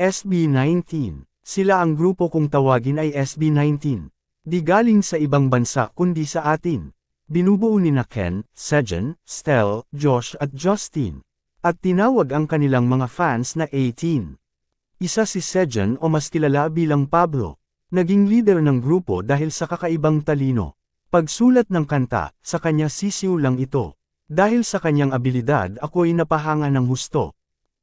SB19. Sila ang grupo kung tawagin ay SB19. Di galing sa ibang bansa kundi sa atin. Binubuo nina Ken, Sejan, Stel, Josh at Justin. At tinawag ang kanilang mga fans na 18. Isa si Sejan o mas kilala bilang Pablo. Naging leader ng grupo dahil sa kakaibang talino. Pagsulat ng kanta, sa kanya sisiw lang ito. Dahil sa kanyang abilidad ako'y napahanga ng husto.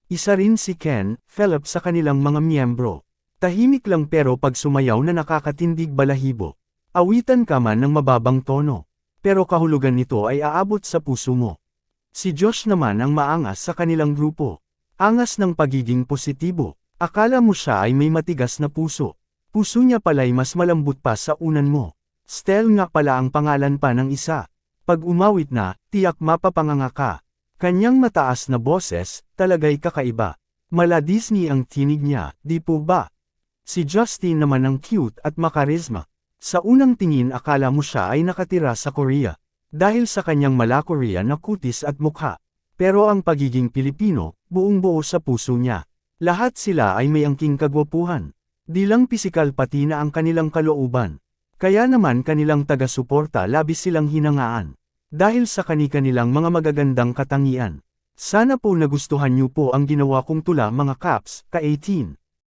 Isa rin si Ken, Philip sa kanilang mga miyembro. Tahimik lang pero pag sumayaw na nakakatindig balahibo. Awitan ka man ng mababang tono. Pero kahulugan nito ay aabot sa puso mo. Si Josh naman ang maangas sa kanilang grupo. Angas ng pagiging positibo. Akala mo siya ay may matigas na puso. Puso niya pala'y mas malambot pa sa unan mo. Stel nga pala ang pangalan pa ng isa. Pag umawit na, tiyak mapapanganga ka. Kanyang mataas na boses, talagay kakaiba. Mala Disney ang tinig niya, di po ba? Si Justin naman ang cute at makarisma. Sa unang tingin akala mo siya ay nakatira sa Korea. Dahil sa kanyang mala-Korean na kutis at mukha. Pero ang pagiging Pilipino, buong-buo sa puso niya. Lahat sila ay may angking kagwapuhan. Di lang pisikal pati na ang kanilang kalooban. Kaya naman kanilang taga-suporta labis silang hinangaan. Dahil sa kani-kanilang mga magagandang katangian. Sana po nagustuhan niyo po ang ginawa kong tula mga Kaps, ka-18.